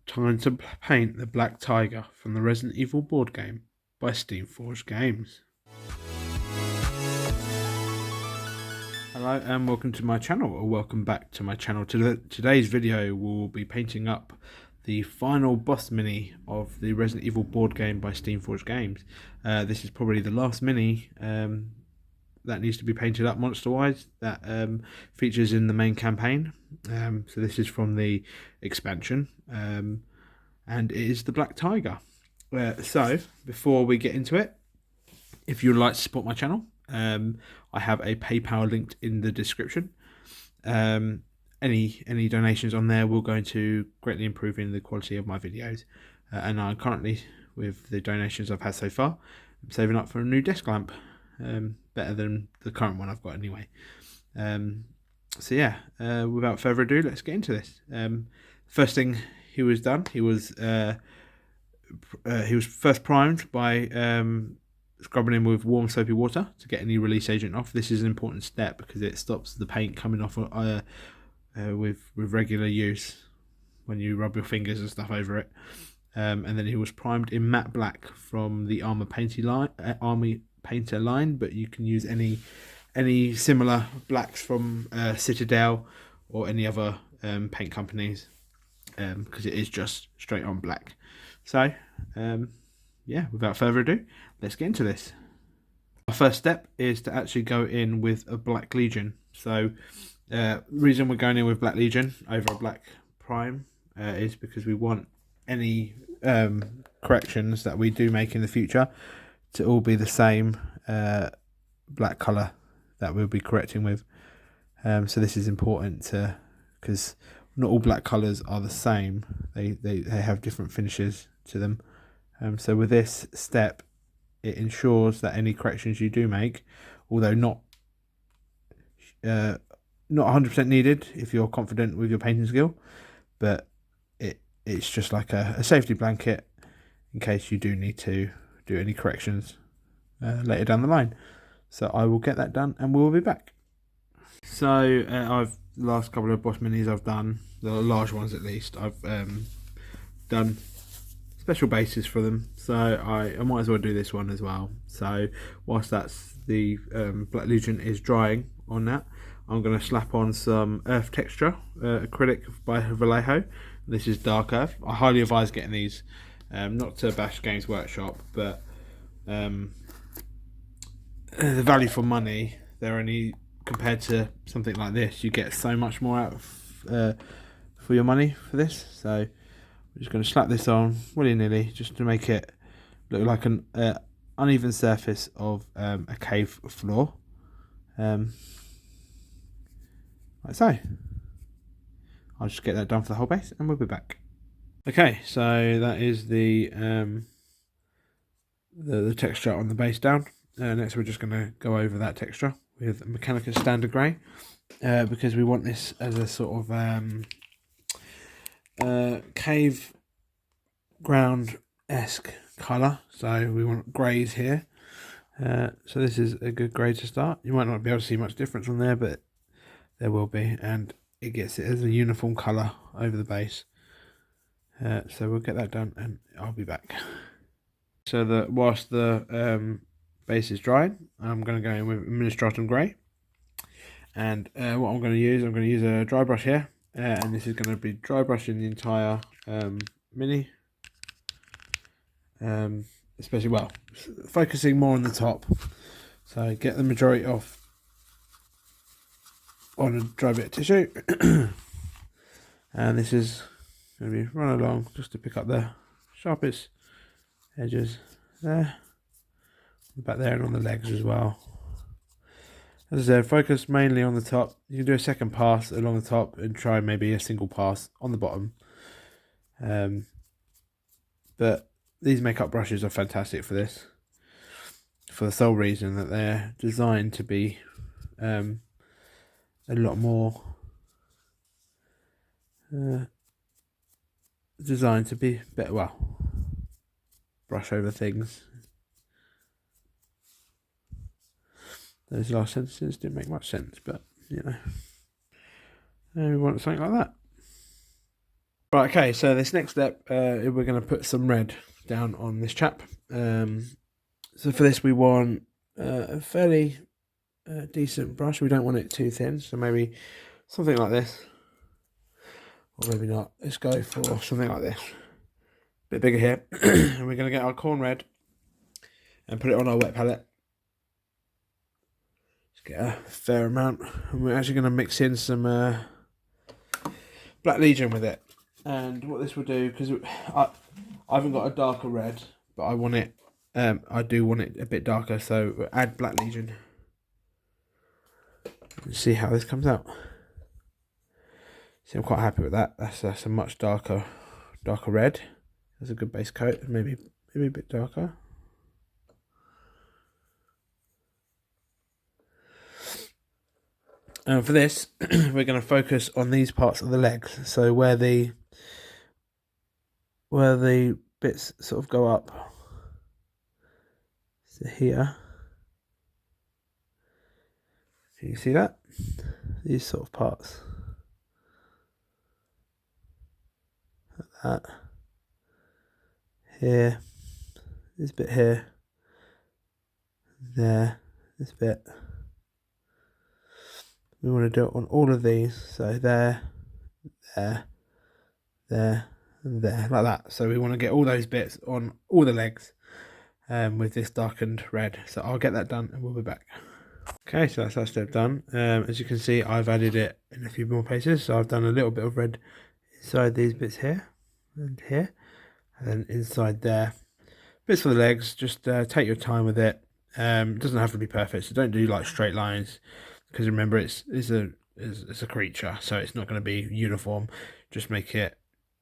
Time to paint the Black Tiger from the Resident Evil board game by Steamforged Games. Hello and welcome to my channel, or welcome back to my channel. Today's video will be painting up the final boss mini of the Resident Evil board game by Steamforged Games. This is probably the last mini that needs to be painted up monster-wise that features in the main campaign. So this is from the expansion, and it is the Black Tiger. So before we get into it, if you'd like to support my channel, I have a PayPal linked in the description. Any donations on there will go into greatly improving the quality of my videos, and I'm currently, with the donations I've had so far, I'm saving up for a new desk lamp. Better than the current one I've got anyway. So yeah, without further ado, let's get into this. First thing he was first primed by scrubbing him with warm soapy water to get any release agent off. This is an important step because it stops the paint coming off with regular use when you rub your fingers and stuff over it. And then he was primed in matte black from the Armor Painter line, but you can use any similar blacks from Citadel or any other paint companies, because it is just straight on black. So yeah, without further ado, let's get into this. Our first step is to actually go in with a Black Legion. So the reason we're going in with Black Legion over a Black Prime is because we want any corrections that we do make in the future to all be the same black colour that we'll be correcting with. So this is important because not all black colours are the same. They have different finishes to them. So with this step, it ensures that any corrections you do make, although not 100% needed if you're confident with your painting skill, but it's just like a safety blanket in case you do need to do any corrections later down the line. So I will get that done and we'll be back. So the last couple of boss minis I've done, the large ones at least, I've done special bases for them, so I might as well do this one as well. So whilst that's the Black Legion is drying on that, I'm going to slap on some earth texture acrylic by Vallego. This is dark earth. I highly advise getting these, not to bash Gamesworkshop, but the value for money, they're only, compared to something like this, you get so much more out of for your money for this. So I'm just going to slap this on willy-nilly just to make it look like an uneven surface of a cave floor, like so. I'll just get that done for the whole base and we'll be back. Okay, so that is the texture on the base down. Next we're just going to go over that texture with Mechanicus Standard Grey, because we want this as a sort of cave ground-esque colour. So we want greys here. So this is a good grey to start. You might not be able to see much difference on there, but there will be, and it gets it as a uniform colour over the base. So we'll get that done and I'll be back. So whilst the base is drying, I'm going to go in with Administratum Grey, and what I'm going to use a dry brush here, and this is going to be dry brushing the entire mini, especially, well, focusing more on the top, so get the majority off on a dry bit of tissue. And this is going to be run along just to pick up the sharpest edges there, back there, and on the legs as well. As I said, focus mainly on the top. You can do a second pass along the top and try maybe a single pass on the bottom. But these makeup brushes are fantastic for this, for the sole reason that they're designed to be a lot more designed to be better, well, brush over things. Those last sentences didn't make much sense, but you know, we want something like that. Right, okay, so this next step, we're going to put some red down on this chap. So for this we want a fairly decent brush. We don't want it too thin, so maybe something like this. Or maybe not. Let's go for something like this. A bit bigger here. And we're going to get our Khorne Red and put it on our wet palette. Just get a fair amount. And we're actually going to mix in some Black Legion with it. And what this will do, because I haven't got a darker red, but I want it, I do want it a bit darker, so we'll add Black Legion. Let's see how this comes out. See, I'm quite happy with that. That's a much darker red. That's a good base coat. Maybe a bit darker. And for this, we're going to focus on these parts of the legs. So where the bits sort of go up. So here. Can you see that? These sort of parts. Like that. Here. This bit here. There. This bit. We want to do it on all of these. So there, there, there, and there. Like that. So we want to get all those bits on all the legs with this darkened red. So I'll get that done and we'll be back. Okay, so that's that step done. As you can see, I've added it in a few more places. So I've done a little bit of red inside these bits here and here. And then inside there. Bits for the legs, just take your time with it. It doesn't have to be perfect, so don't do like straight lines. Because remember, it's a creature, so it's not going to be uniform. Just make it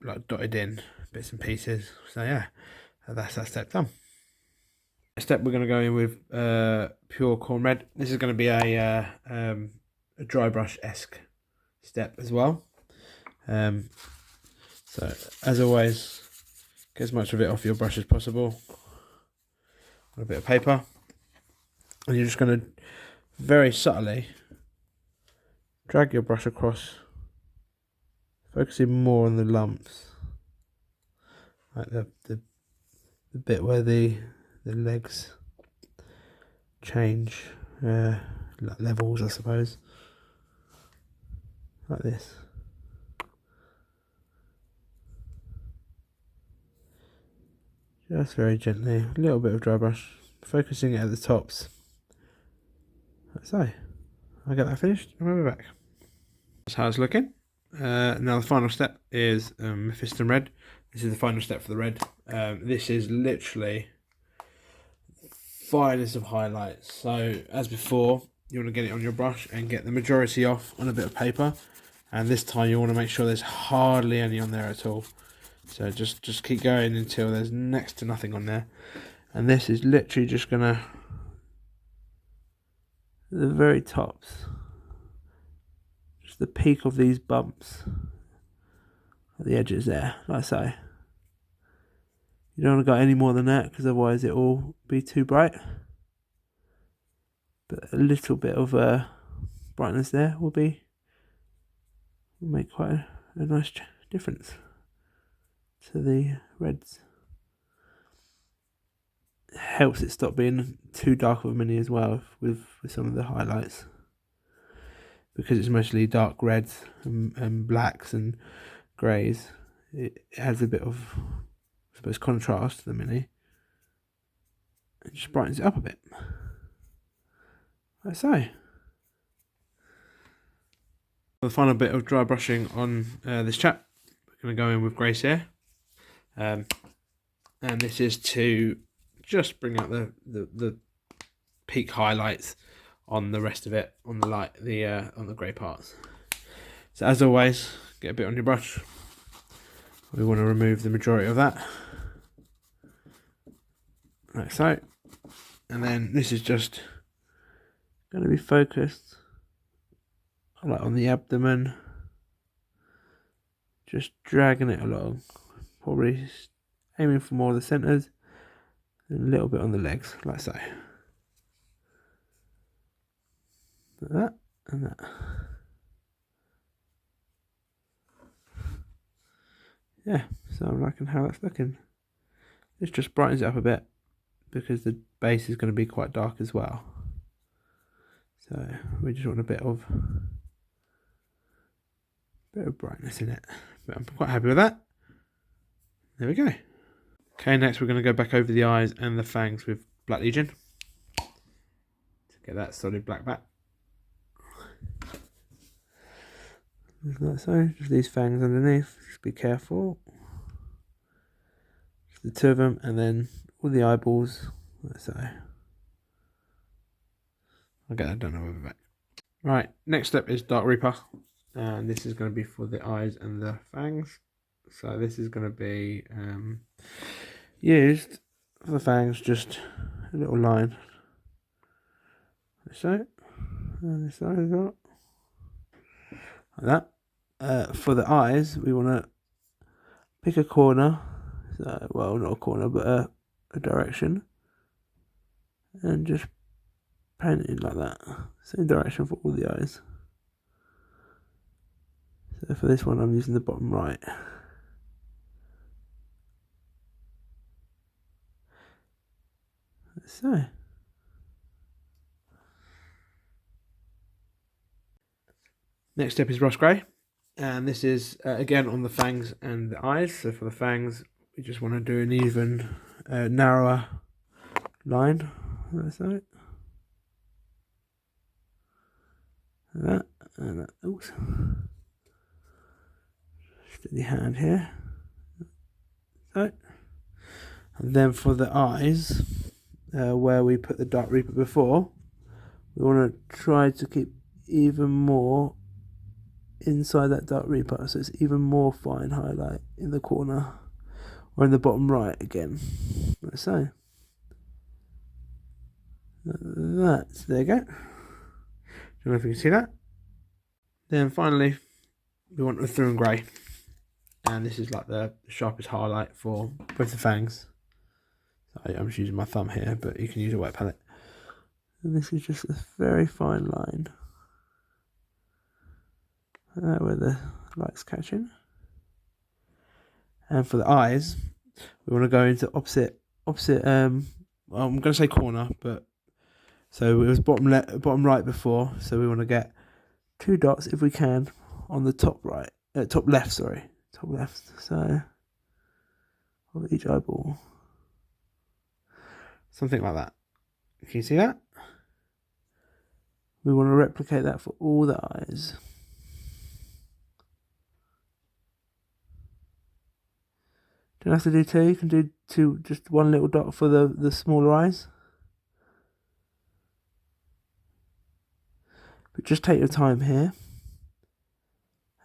like dotted in bits and pieces. So yeah, that's that step done. Next step, we're going to go in with pure Khorne Red. This is going to be a dry brush-esque step as well. So as always, get as much of it off your brush as possible. A bit of paper, and you're just going to very subtly drag your brush across, focusing more on the lumps, like the bit where the legs change levels, I suppose, like this. Just very gently, a little bit of dry brush, focusing it at the tops. Like so. I'll get that finished and we'll be back. That's how it's looking. Now the final step is Mephiston Red. This is the final step for the red. This is literally finest of highlights. So as before, you want to get it on your brush and get the majority off on a bit of paper. And this time you want to make sure there's hardly any on there at all. So just keep going until there's next to nothing on there. And this is literally just gonna, the very tops, just the peak of these bumps at the edges there, like so. You don't want to go any more than that because otherwise it will be too bright. But a little bit of brightness there will make quite a nice difference to the reds. It helps it stop being too dark of a mini as well with some of the highlights, because it's mostly dark reds and blacks and greys. It has a bit of, I suppose, contrast to the mini. It just brightens it up a bit, like so. The final bit of dry brushing on this chap, we're going to go in with Grey Seer, and this is to just bring out the peak highlights on the rest of it, on the grey parts. So as always, get a bit on your brush. We want to remove the majority of that, like so. And then this is just going to be focused like on the abdomen, just dragging it along, probably aiming for more of the centres, and a little bit on the legs, like so. Like that and that. yeah, so I'm liking how that's looking. This just brightens it up a bit because the base is going to be quite dark as well. So we just want a bit of brightness in it. But I'm quite happy with that. There we go. Okay, next we're going to go back over the eyes and the fangs with Black Legion to get that solid black back. Like so, just these fangs underneath, just be careful. Just the two of them, and then all the eyeballs, like so. I'll get that done over the back. Right, next step is Dark Reaper, and this is going to be for the eyes and the fangs. So this is going to be used for the fangs, just a little line, like so, and this side as well, like that. For the eyes, we want to pick a corner, so, well, not a corner, but a direction, and just paint it like that. Same direction for all the eyes. So for this one, I'm using the bottom right. So. Next step is Russ Grey. And this is, again, on the fangs and the eyes. So for the fangs, we just want to do an even, narrower line. That's it. That, and that. Oops. Steady hand here. So. And then for the eyes, where we put the Dark Reaper before, we want to try to keep even more inside that Dark Reaper, so it's even more fine highlight in the corner or in the bottom right again. Like so. That's, there you go. Don't know if you can see that. Then finally, we want Ulthuan Grey, and this is like the sharpest highlight for both the fangs. So I'm just using my thumb here, but you can use a wet palette. And this is just a very fine line. Where the light's catching. And for the eyes, we want to go into opposite well, I'm going to say corner, but so it was bottom right before, so we want to get 2 dots if we can on the top left, so of each eyeball, something like that. Can you see that? We want to replicate that for all the eyes. Don't have to do 2, you can do 2, just 1 little dot for the smaller eyes. But just take your time here,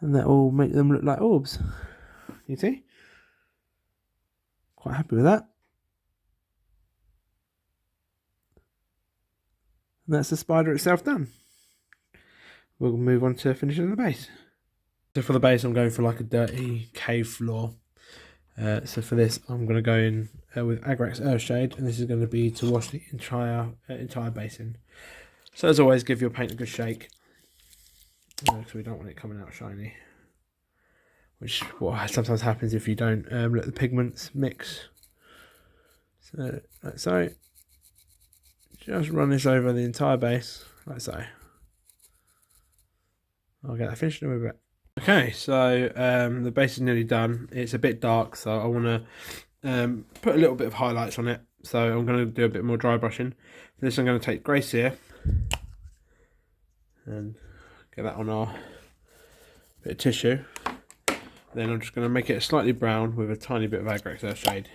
and that will make them look like orbs. You see? Quite happy with that. And that's the spider itself done. We'll move on to finishing the base. So for the base, I'm going for like a dirty cave floor. So for this, I'm going to go in with Agrax Earthshade, and this is going to be to wash the entire base in. So as always, give your paint a good shake, because we don't want it coming out shiny, which sometimes happens if you don't let the pigments mix. So like so, just run this over the entire base, like so. I'll get that finished in a bit. Okay, so the base is nearly done. It's a bit dark, so I want to put a little bit of highlights on it. So I'm going to do a bit more dry brushing. For this, I'm going to take grey Seer and get that on our bit of tissue. Then I'm just going to make it slightly brown with a tiny bit of Agrax Earthshade.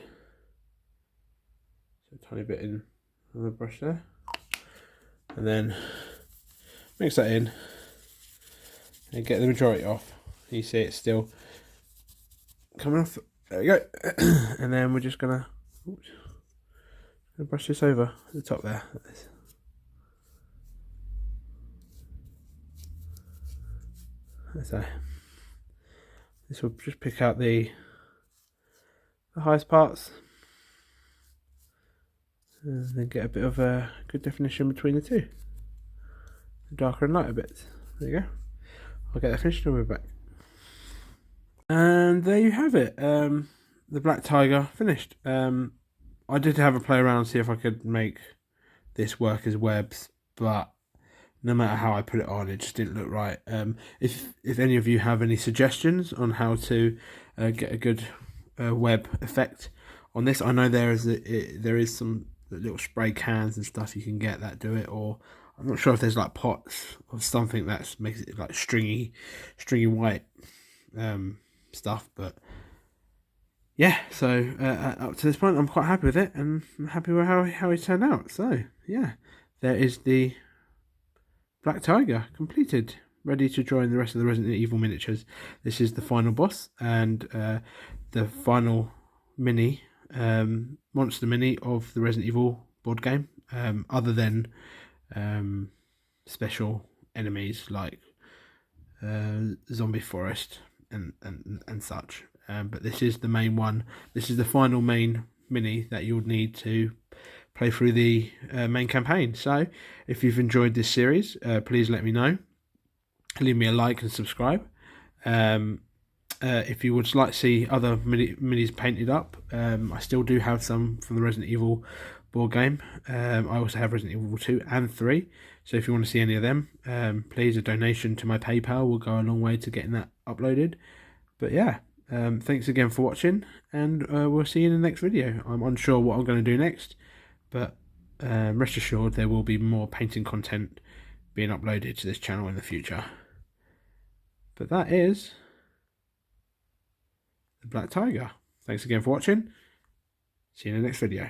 So a tiny bit in on the brush there, and then mix that in and get the majority off. You see it's still coming off. There we go. And then we're just gonna brush this over the top there, like this. So this will just pick out the highest parts, and then get a bit of a good definition between the two, the darker and lighter bits. There you go. I'll get that finished and we'll be back. And there you have it. The Black Tiger finished. I did have a play around to see if I could make this work as webs, but no matter how I put it on, it just didn't look right. If any of you have any suggestions on how to get a good web effect on this, I know there is some little spray cans and stuff you can get that do it, or I'm not sure if there's like pots or something that makes it like stringy white stuff, but yeah. So up to this point, I'm quite happy with it, and I'm happy with how it turned out. So yeah, there is the Black Tiger completed, ready to join the rest of the Resident Evil miniatures. This is the final boss and the final mini monster mini of the Resident Evil board game. Other than special enemies like zombie forest and such. But this is the main one. This is the final main mini that you'll need to play through the main campaign. So if you've enjoyed this series, please let me know. Leave me a like and subscribe. If you would like to see other minis painted up, I still do have some from the Resident Evil board game. I also have Resident Evil 2 and 3. So if you want to see any of them, please, a donation to my PayPal will go a long way to getting that uploaded. But yeah, thanks again for watching, and we'll see you in the next video. I'm unsure what I'm going to do next, but rest assured there will be more painting content being uploaded to this channel in the future. But that is the Black Tiger. Thanks again for watching. See you in the next video.